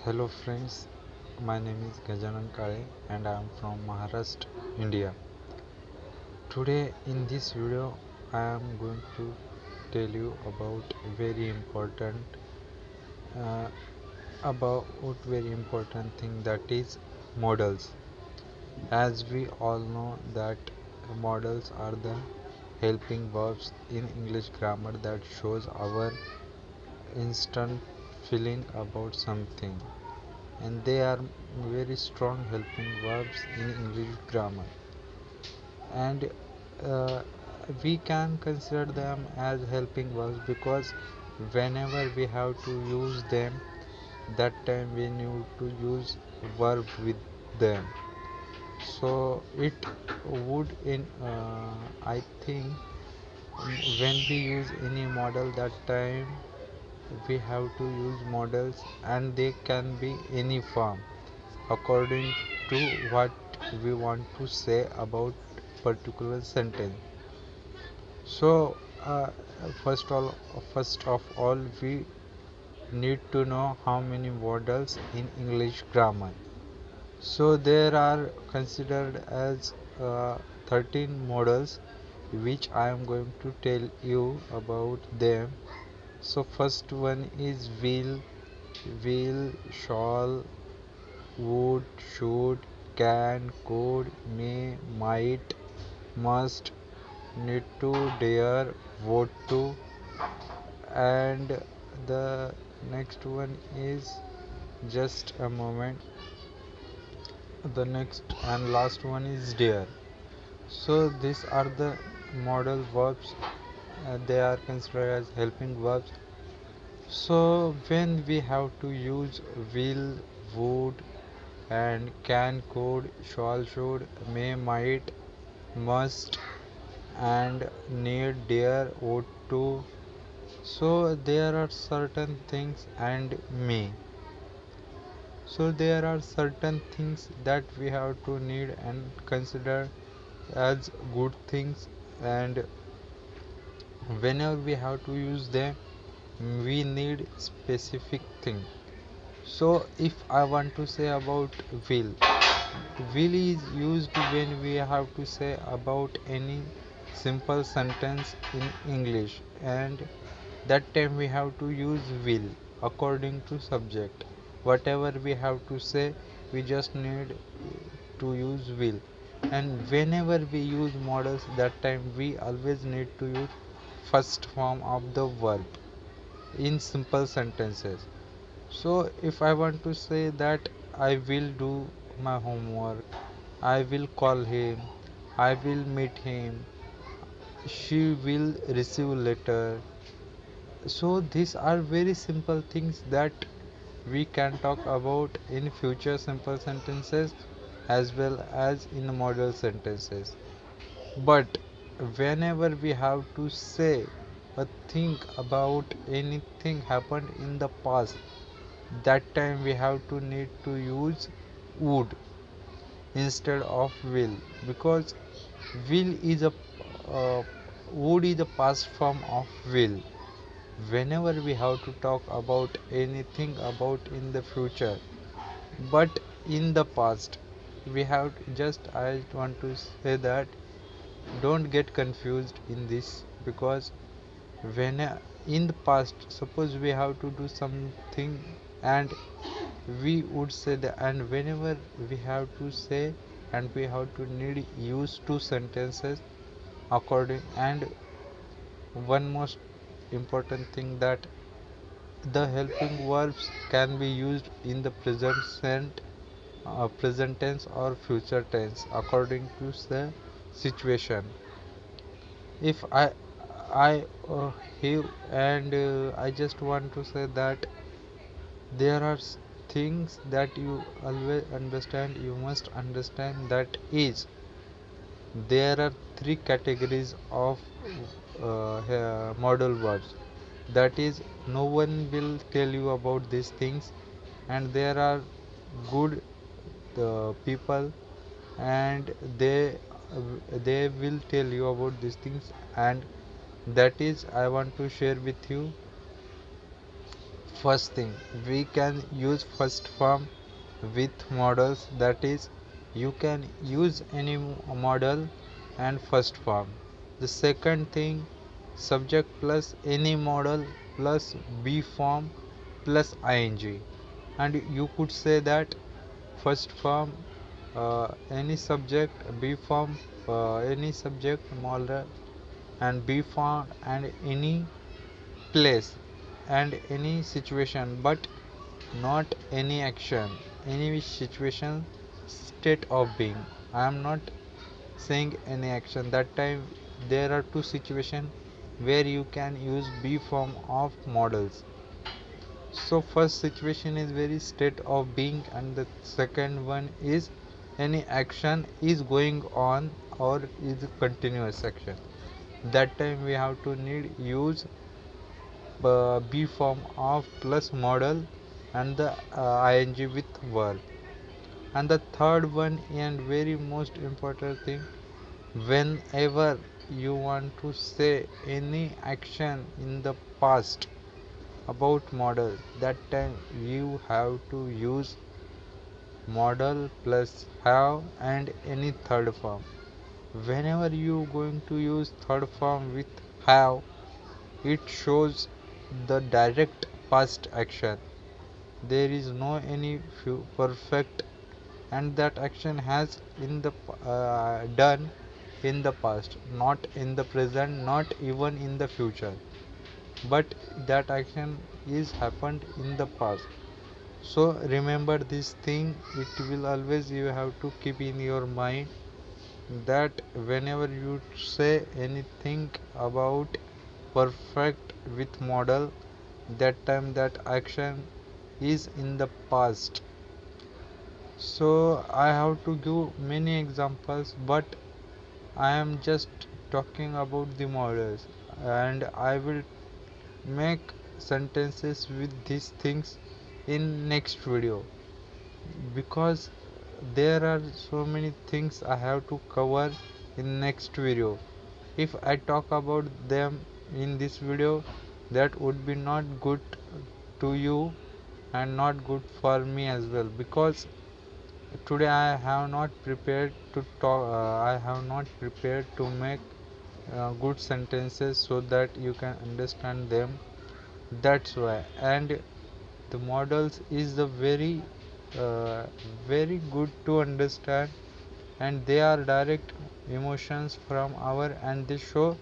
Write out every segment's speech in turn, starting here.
Hello friends, my name is Gajanan Kale and I am from Maharashtra, India. Today in this video I am going to tell you about uh, very important thing, that is modals. As we all know that modals are the helping verbs in English grammar that shows our instant feeling about something, and they are very strong helping verbs in English grammar, and uh, we can consider them as helping verbs because whenever we have to use them, that time we need to use verb with them. So it would in I think when we use any model, that time we have to use models, and they can be any form according to what we want to say about particular sentence. So first of all we need to know how many modals in English grammar. So there are considered as 13 modals, which I am going to tell you about them. So first one is will, shall, would, should, can, could, may, might, must, need to, dare, vote to, and the next one is, just a moment, the next and last one is dare. So these are the modal verbs, they are considered as helping verbs. So when we have to use will, would, and can, could, shall, should, may, might, must, and need, dare, ought to, so there are certain things, and may. So there are certain things that we have to need and consider as good things, and whenever we have to use them, we need specific thing. So if I want to say about will is used when we have to say about any simple sentence in English, and that time we have to use will according to subject. Whatever we have to say, we just need to use will. And whenever we use models, that time we always need to use first form of the verb in simple sentences. So if I want to say that I will do my homework, I will call him, I will meet him, she will receive letter. So these are very simple things that we can talk about in future simple sentences as well as in model sentences. But whenever we have to say or think about anything happened in the past, that time we have to need to use would instead of will, because will is a uh, would is the past form of will. Whenever we have to talk about anything about in the future, but in the past, we have just, I want to say that don't get confused in this, because when in the past, suppose we have to do something, and we would say that, and whenever we have to say, and we have to need use two sentences according. And one most important thing, that the helping verbs can be used in the present tense or future tense according to the situation. If I have, and I just want to say that there are things that you always understand, you must understand, that is, there are three categories of modal verbs. That is, no one will tell you about these things, and there are good people, and they will tell you about these things, and that is, I want to share with you. First thing, we can use first form with models, that is, you can use any model and first form. The second thing, subject plus any model plus be form plus ing, and you could say that first form any subject, be form any subject model and be form and any place and any situation, but not any action, any situation, state of being. I am not saying any action. That time there are two situations where you can use be form of models. So first situation is very state of being, and the second one is any action is going on or is continuous action. That time we have to need use be form of plus model and the ing with verb. And the third one and very most important thing, whenever you want to say any action in the past about model, that time you have to use model plus have and any third form. Whenever you going to use third form with have, it shows the direct past action. There is no any perfect, and that action has in the done in the past, not in the present, not even in the future, but that action is happened in the past. So remember this thing, it will always you have to keep in your mind that whenever you say anything about perfect with model, that time that action is in the past. So I have to give many examples, but I am just talking about the models, and I will make sentences with these things in next video, because there are so many things I have to cover in next video. If I talk about them in this video, that would be not good to you and not good for me as well, because today I have not prepared to talk, I have not prepared to make good sentences so that you can understand them. That's why. And the models is the uh, very good to understand, and they are direct emotions from our, and they show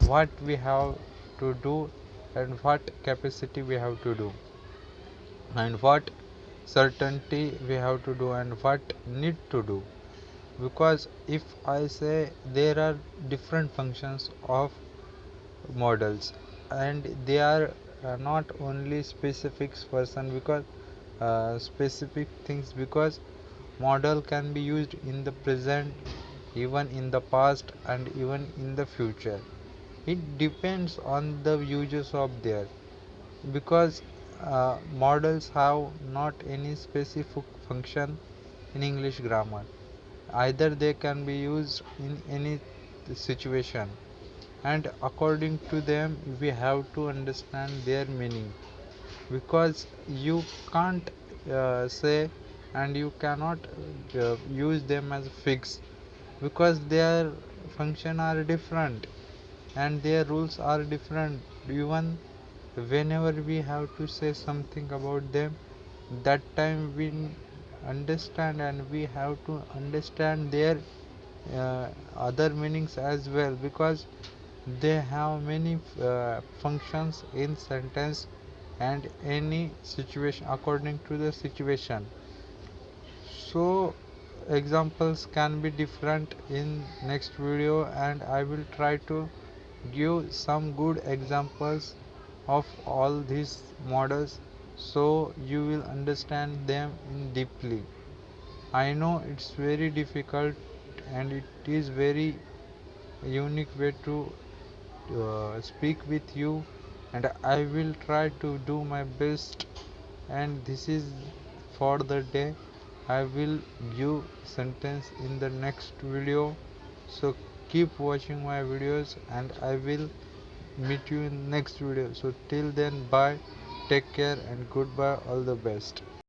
what we have to do and what capacity we have to do and what certainty we have to do and what need to do. Because if I say there are different functions of models, and they are not only specific person, because specific things, because model can be used in the present, even in the past, and even in the future. It depends on the uses of there, because models have not any specific function in English grammar. Either they can be used in any situation, and according to them we have to understand their meaning, because you can't say and you cannot use them as fixed, because their function are different and their rules are different. Even whenever we have to say something about them, that time we understand and we have to understand their other meanings as well, because they have many functions in sentence and any situation according to the situation. So examples can be different in next video, and I will try to give some good examples of all these models, so you will understand them in deeply. I know it's very difficult and it is very unique way to speak with you, and I will try to do my best. And this is for the day. I will give sentence in the next video. So keep watching my videos, and I will meet you in next video. So till then, bye. Take care and goodbye. All the best.